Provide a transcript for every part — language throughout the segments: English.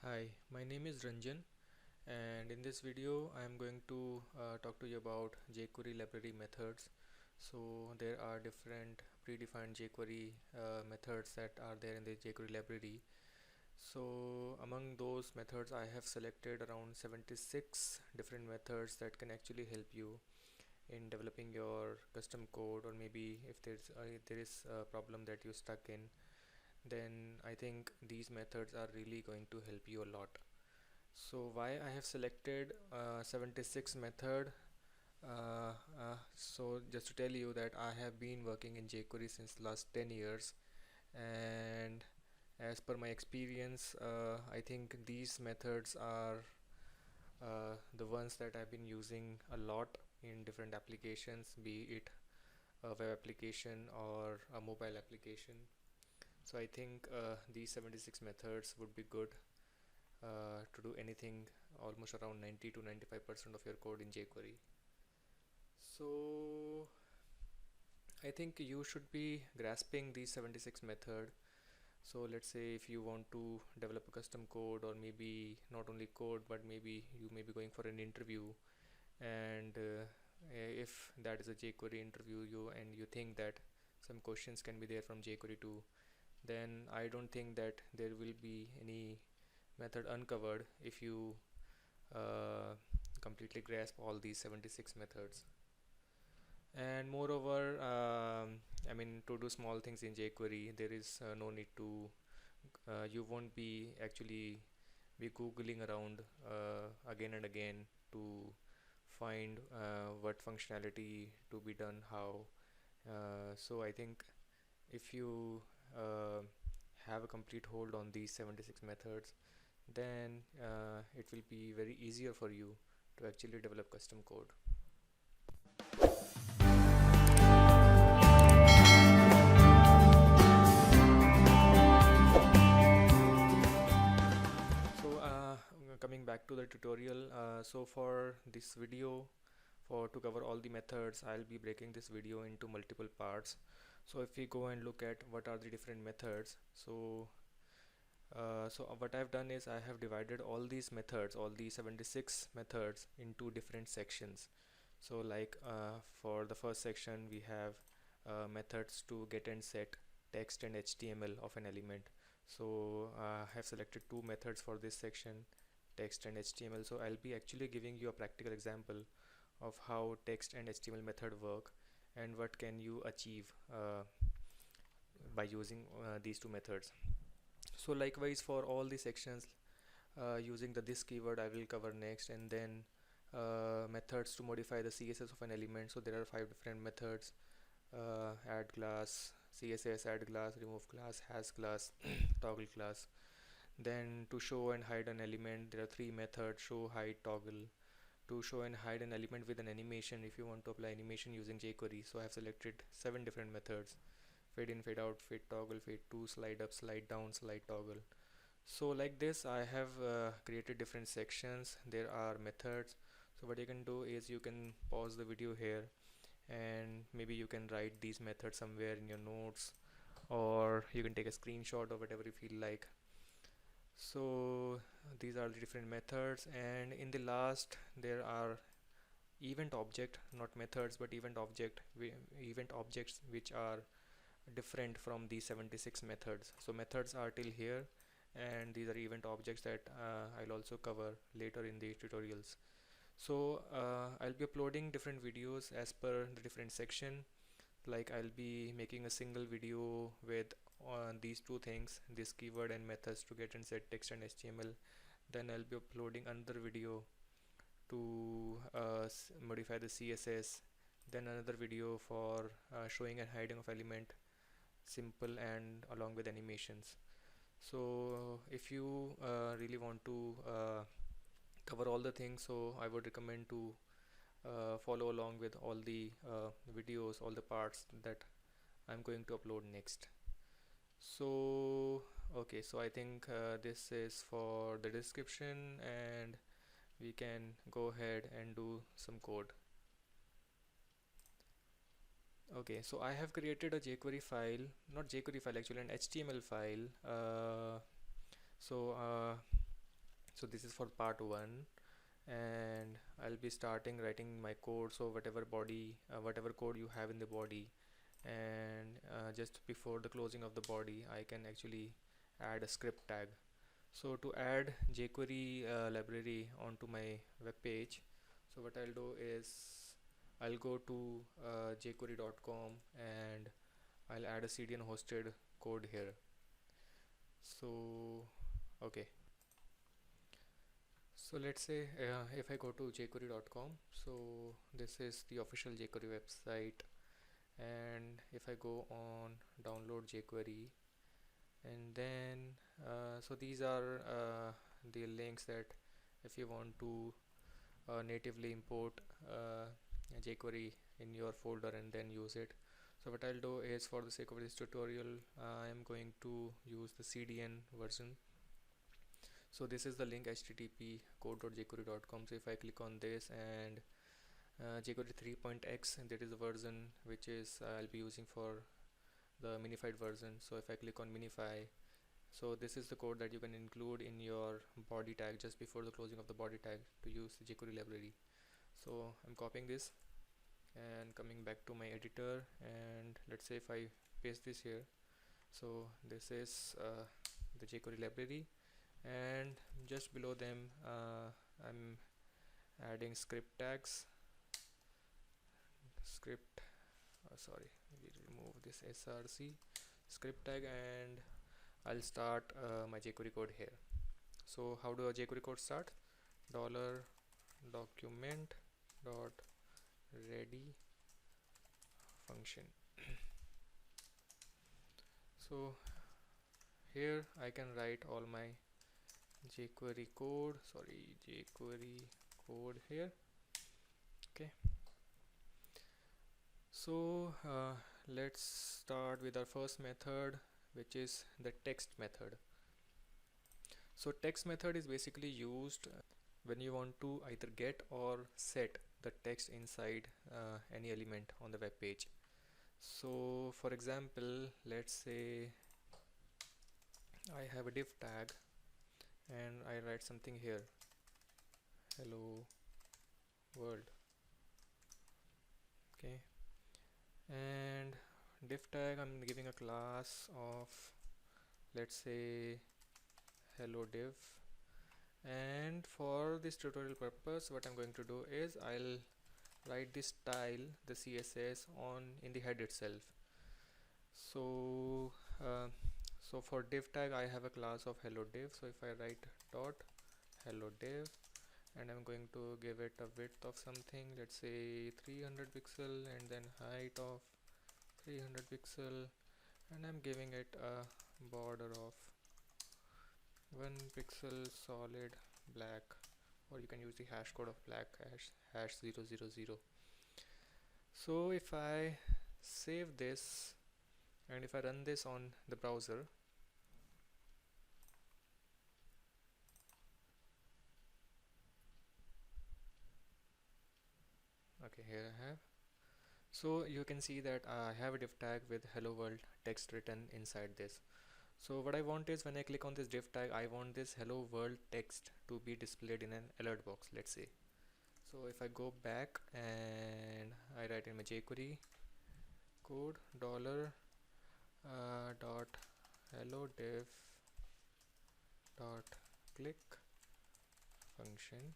Hi, my name is Ranjan, and in this video I am going to talk to you about jQuery library methods. So there are different predefined jQuery methods that are there in the jQuery library. So among those methods I have selected around 76 different methods that can actually help you in developing your custom code, or maybe if there is a problem that you're stuck in, then I think these methods are really going to help you a lot. So why I have selected 76 method, so just to tell you that I have been working in jQuery since last 10 years, and as per my experience, I think these methods are the ones that I've been using a lot in different applications, be it a web application or a mobile application. So I think these 76 methods would be good to do anything, almost around 90 to 95% of your code in jQuery. So I think you should be grasping these 76 method. So let's say if you want to develop a custom code, or maybe not only code but maybe you may be going for an interview, and if that is a jQuery interview, you think that some questions can be there from jQuery too, then I don't think that there will be any method uncovered if you uh, completely grasp all these 76 methods. And moreover, I mean, to do small things in jQuery, there is no need to you won't be actually be googling around again and again to find what functionality to be done how. So I think if you uh, have a complete hold on these 76 methods, then it will be very easier for you to actually develop custom code. So coming back to the tutorial, so for this video, for to cover all the methods, I'll be breaking this video into multiple parts. So if we go and look at what are the different methods, so what I've done is I have divided all these methods, all these 76 methods, into different sections. So like for the first section we have methods to get and set text and HTML of an element. So I have selected two methods for this section, text and HTML. So I'll be actually giving you a practical example of how text and HTML method work and what can you achieve by using these two methods. So likewise for all the sections, using the this keyword I will cover next, and then methods to modify the CSS of an element. So there are 5 different methods: add class, CSS add class, remove class, has class, toggle class. Then to show and hide an element, there are 3 methods: show, hide, toggle. To show and hide an element with an animation, if you want to apply animation using jQuery, so I have selected 7 different methods: fade in, fade out, fade toggle, fade to, slide up, slide down, slide toggle. So like this I have created different sections. There are methods. So what you can do is you can pause the video here, and maybe you can write these methods somewhere in your notes, or you can take a screenshot or whatever you feel like. So these are the different methods, and in the last there are event object, not methods but event objects, which are different from these 76 methods. So methods are till here, and these are event objects that I'll also cover later in the tutorials. So I'll be uploading different videos as per the different section. Like I'll be making a single video with these two things, this keyword and methods to get and set text and HTML. Then I'll be uploading another video to modify the CSS. Then another video for showing and hiding of element, simple and along with animations. So if you really want to cover all the things, so I would recommend to follow along with all the videos, all the parts that I'm going to upload next. So okay, so I think this is for the description, and we can go ahead and do some code. Okay, so I have created a jQuery file, not jQuery file actually, an HTML file. So So this is for part 1, and I'll be starting writing my code. So whatever code you have in the body, and just before the closing of the body, I can actually add a script tag. So to add jQuery library onto my web page, so what I'll do is I'll go to jQuery.com and I'll add a CDN hosted code here. So okay, so let's say if I go to jQuery.com, so this is the official jQuery website, and if I go on download jQuery, and then so these are the links that if you want to natively import jQuery in your folder and then use it. So what I'll do is, for the sake of this tutorial, I am going to use the CDN version. So this is the link, http code.jquery.com. So if I click on this, and jQuery 3.x, and that is the version which is I'll be using for the minified version. So if I click on minify, so this is the code that you can include in your body tag just before the closing of the body tag to use the jQuery library. So I'm copying this and coming back to my editor, and let's say if I paste this here, so this is the jQuery library, and just below them I'm adding script tags, script sorry, we'll remove this src script tag, and I'll start my jQuery code here. So how do a jQuery code start? Dollar document dot ready function. So here I can write all my jQuery code, here. Okay, so let's start with our first method, which is the text method. So text method is basically used when you want to either get or set the text inside any element on the web page. So for example, let's say I have a div tag and I write something here, hello world. Okay, and div tag, I'm giving a class of, let's say, hello div, and for this tutorial purpose what I'm going to do is I'll write this style, the CSS, on in the head itself. So so for div tag I have a class of hello div. So if I write dot hello div, and I'm going to give it a width of something, let's say 300 pixel, and then height of 300 pixel, and I'm giving it a border of 1 pixel solid black, or you can use the hash code of black, hash 000. So if I save this and if I run this on the browser, okay, here I have, so you can see that I have a div tag with hello world text written inside this. So what I want is, when I click on this div tag, I want this hello world text to be displayed in an alert box, let's say. So if I go back and I write in my jQuery code dollar dot hello div dot click function,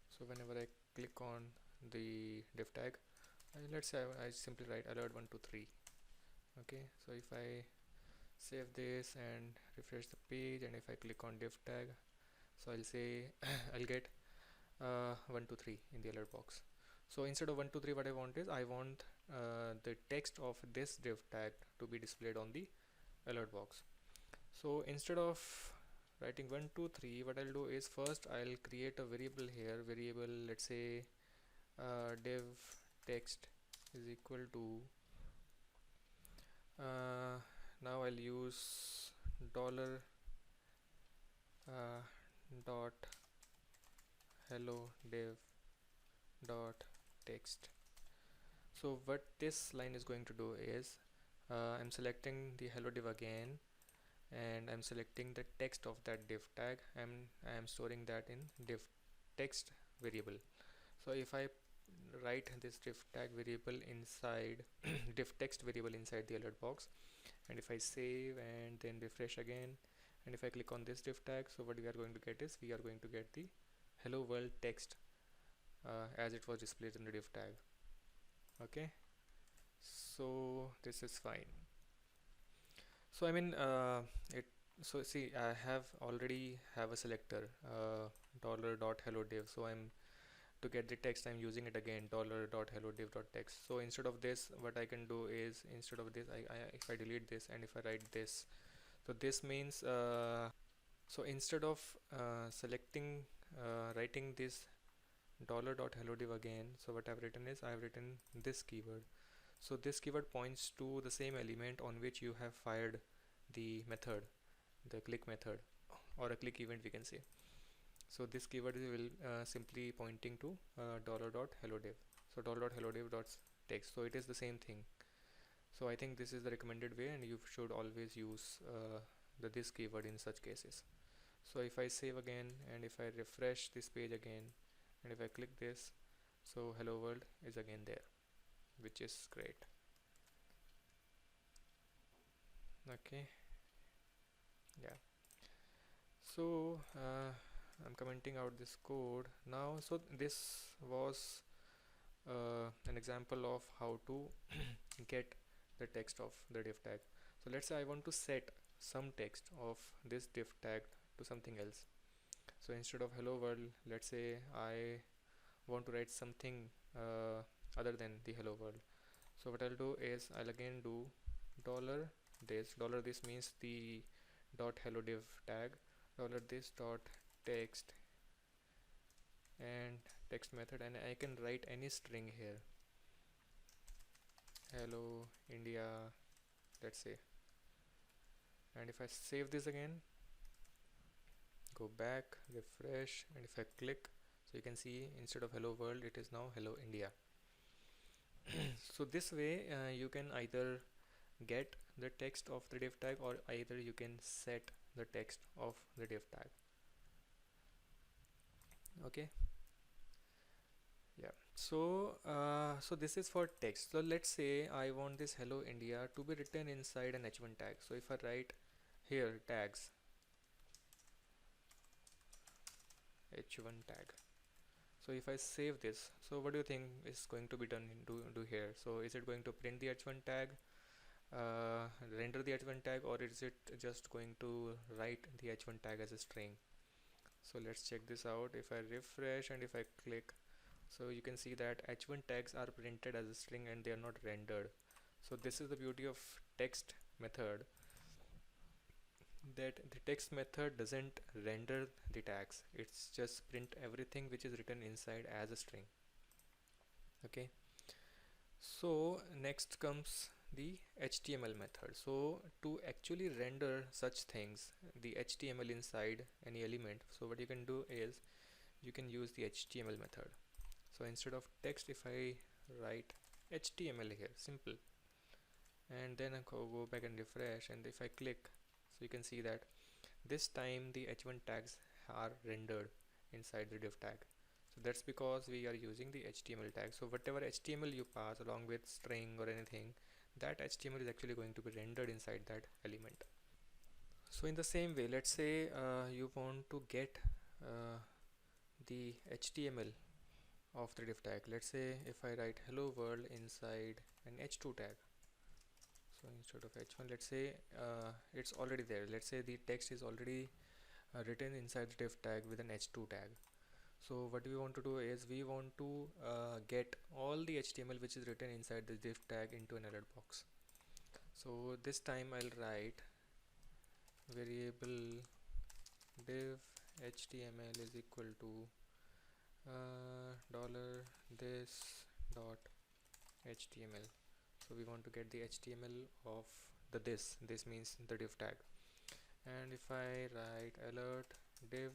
so whenever I click on the div tag, let's say I simply write alert123. Okay, so if I save this and refresh the page, and if I click on div tag, so I'll say I'll get 123 in the alert box. So instead of 123, what I want is, I want the text of this div tag to be displayed on the alert box. So instead of writing 123, what I'll do is, first I'll create a variable here, let's say div text is equal to now I'll use dollar dot hello div dot text. So what this line is going to do is, I'm selecting the hello div again, and I'm selecting the text of that div tag. I am storing that in div text variable. So if I write this div tag variable inside div text variable inside the alert box, and if I save and then refresh again, and if I click on this div tag, so what we are going to get is we are going to get the hello world text as it was displayed in the div tag. Okay, so this is fine. So I mean it so see, I have already have a selector dollar dot hello div. So I'm to get the text, I'm using it again, dollar dot hello div dot text. So instead of this, what I can do is, instead of this, if I delete this and if I write this, so this means so instead of selecting writing this dollar dot hello div again, so what I've written is I've written this keyword. So this keyword points to the same element on which you have fired the method, the click method, or a click event we can say. So this keyword will simply pointing to dollar dot hello div. So dollar dot hello div dot text. So it is the same thing. So I think this is the recommended way, and you should always use the this keyword in such cases. So if I save again and if I refresh this page again and if I click this, so hello world is again there, which is great. Okay, yeah. So I'm commenting out this code now. So this was an example of how to get the text of the div tag. So let's say I want to set some text of this div tag to something else. So instead of hello world, let's say I want to write something other than the hello world. So what I'll do is I'll again do dollar this means the dot hello div tag, dollar this dot text and text method, and I can write any string here, hello India, let's say. And if I save this again, go back, refresh, and if I click, so you can see instead of hello world it is now hello India. So this way you can either get the text of the div tag, or either you can set the text of the div tag. Okay, yeah. So so this is for text. So let's say I want this hello India to be written inside an h1 tag. So if I write here tags h1 tag, so if I save this, so what do you think is going to be done do here? So is it going to print the h1 tag, render the h1 tag, or is it just going to write the h1 tag as a string? So let's check this out. If I refresh and if I click, so you can see that h1 tags are printed as a string and they are not rendered. So this is the beauty of text method, that the text method doesn't render the tags, it's just print everything which is written inside as a string. Okay, so next comes the HTML method. So to actually render such things, the HTML inside any element, so what you can do is you can use the HTML method. So instead of text, if I write HTML here, simple, and then I go back and refresh, and if I click, so you can see that this time the h1 tags are rendered inside the div tag. So that's because we are using the HTML tag. So whatever HTML you pass along with string or anything, that HTML is actually going to be rendered inside that element. So in the same way, let's say you want to get the HTML of the div tag. Let's say if I write hello world inside an h2 tag, so instead of h1, let's say it's already there. Let's say the text is already written inside the div tag with an h2 tag. So what we want to do is we want to get all the HTML which is written inside the div tag into an alert box. So this time I'll write variable div HTML is equal to dollar this dot HTML. So we want to get the HTML of the this means the div tag. And if I write alert div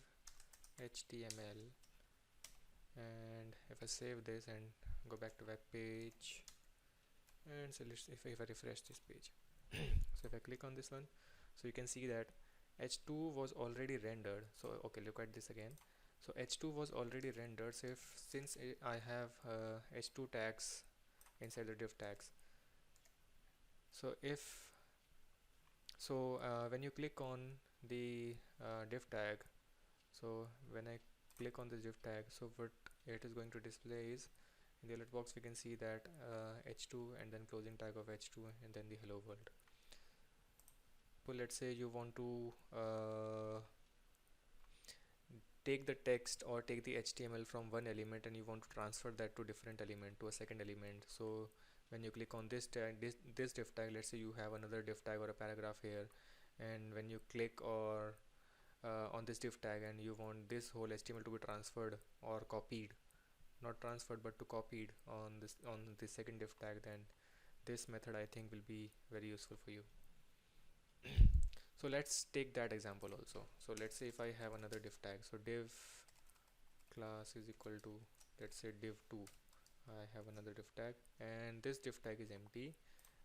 HTML, and if I save this and go back to web page, and so if I refresh this page, so if I click on this one, So you can see that h2 was already rendered. So okay, look at this again. So h2 was already rendered. So if since I have h2 tags inside the div tags, so if when you click on the div tag, so when I click on the div tag, so what it is going to display is, in the alert box we can see that h2 and then closing tag of h2 and then the hello world. So let's say you want to take the text or take the HTML from one element and you want to transfer that to different element, to a second element. So when you click on this tag, this div tag, let's say you have another div tag or a paragraph here, and when you click or on this div tag and you want this whole HTML to be transferred or copied, not transferred but to copied on this second div tag, then this method I think will be very useful for you. So let's take that example also. So let's say if I have another div tag, so div class is equal to, let's say, div2. I have another div tag and this div tag is empty,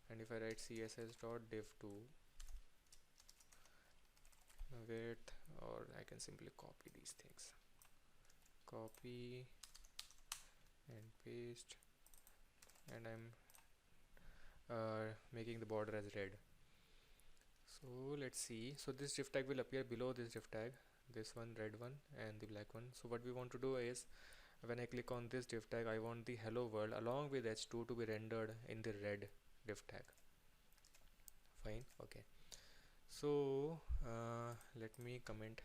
and if I write css dot div2 width, or I can simply copy these things, copy and paste, and I'm making the border as red. So let's see, so this div tag will appear below this div tag, this one, red one, and the black one. So what we want to do is, when I click on this div tag, I want the hello world along with h2 to be rendered in the red div tag. Fine, okay. So let me comment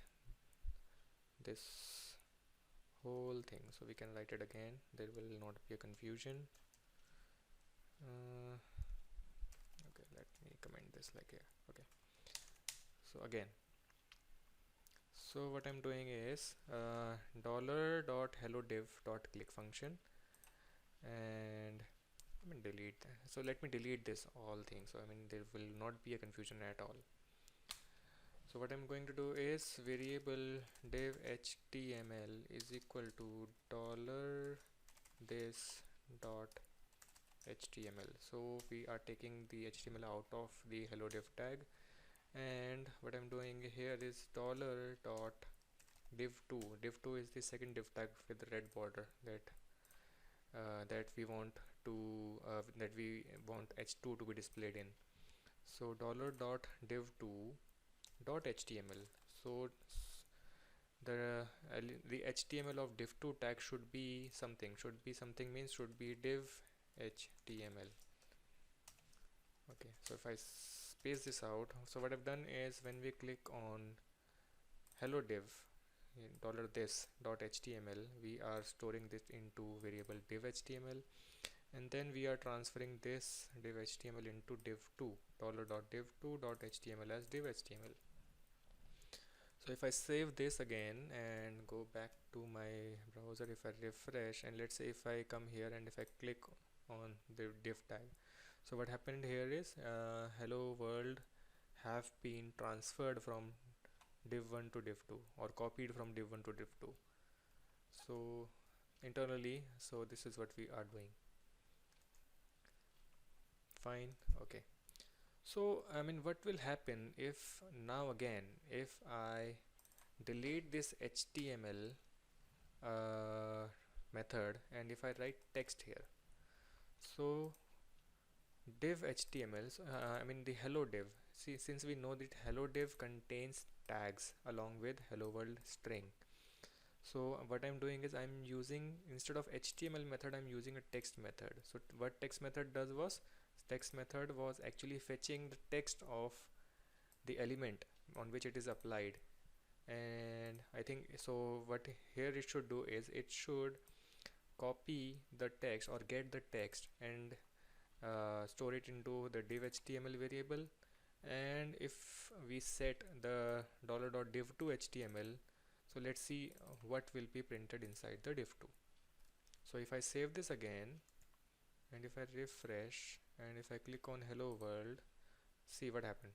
this whole thing so we can write it again, there will not be a confusion. Okay, let me comment this like here. Okay, so again, so what I'm doing is $.hello div dot click function, and I mean delete that. So let me delete this all things, so I mean there will not be a confusion at all. So what I'm going to do is variable div html is equal to $this dot html. So we are taking the HTML out of the hello div tag, and what I'm doing here is $dot div2. Div2 is the second div tag with the red border that we want to that we want h2 to be displayed in. So $dot div2 dot html. So the HTML of div2 tag should be something. Should be should be div html. Okay, so if I space this out, so what I've done is when we click on hello div $this dot html, we are storing this into variable div html, and then we are transferring this div html into div2 $dot div2 dot html as div html. So if I save this again and go back to my browser, if I refresh, and let's say if I come here and if I click on the div tag, so what happened here is hello world have been transferred from div1 to div2, or copied from div1 to div2. So internally, so this is what we are doing. Fine, okay. So I mean, what will happen if now again if I delete this HTML method and if I write text here? So div HTML, I mean the hello div, see, since we know that hello div contains tags along with hello world string, so what I'm doing is I'm using, instead of HTML method, I'm using a text method. So what text method does was, text method was actually fetching the text of the element on which it is applied, and I think so what here it should do is it should copy the text or get the text and store it into the div html variable, and if we set the $div2 html, so let's see what will be printed inside the div2. So if I save this again and if I refresh and if I click on hello world, see what happened.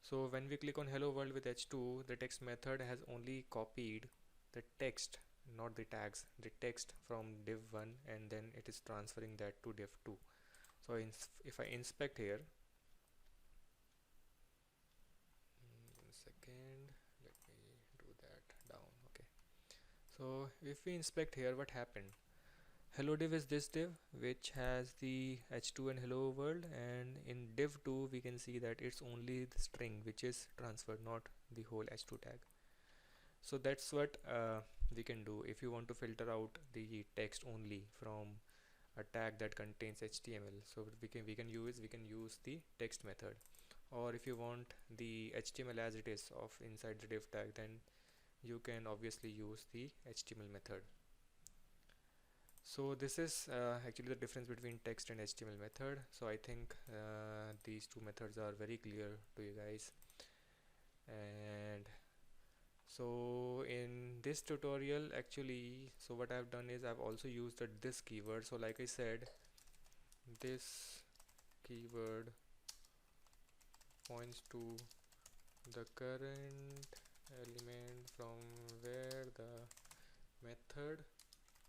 So when we click on hello world with h2, the text method has only copied the text, not the tags, the text from div1, and then it is transferring that to div2. So if I inspect here, second, let me do that down. Okay, so if we inspect here, what happened? Hello div is this div which has the h2 and hello world, and in div2 we can see that it's only the string which is transferred, not the whole h2 tag. So that's what we can do if you want to filter out the text only from a tag that contains HTML. So we can use the text method, or if you want the HTML as it is of inside the div tag, then you can obviously use the HTML method. So this is actually the difference between text and HTML method. So I think these two methods are very clear to you guys. And so in this tutorial actually, so what I've done is I've also used this keyword. So like I said, this keyword points to the current element from where the method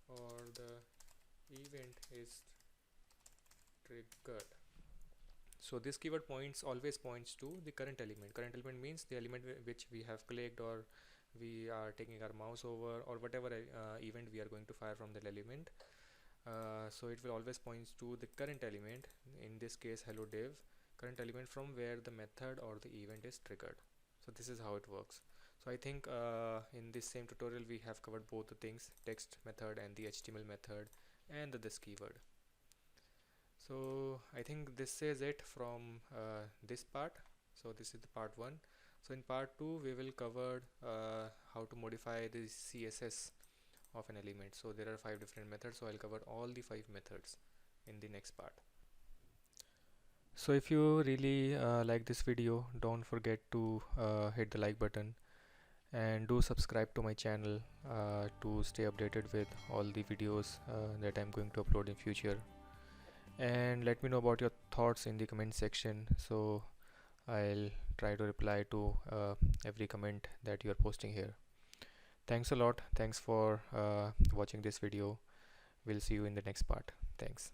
or the event is triggered. So this keyword always points to the current element. Current element means the element which we have clicked, or we are taking our mouse over, or whatever event we are going to fire from that element. So it will always points to the current element, in this case hello div, current element from where the method or the event is triggered. So this is how it works. So I think in this same tutorial we have covered both the things, text method and the HTML method and this keyword. So I think this is it from this part. So this is the part 1. So in part 2 we will cover how to modify the CSS of an element. So there are 5 different methods, so I'll cover all the 5 methods in the next part. So if you really like this video, don't forget to hit the like button, and do subscribe to my channel to stay updated with all the videos that I'm going to upload in future. And let me know about your thoughts in the comment section, so I'll try to reply to every comment that you're posting here. Thanks a lot. Thanks for watching this video. We'll see you in the next part. Thanks.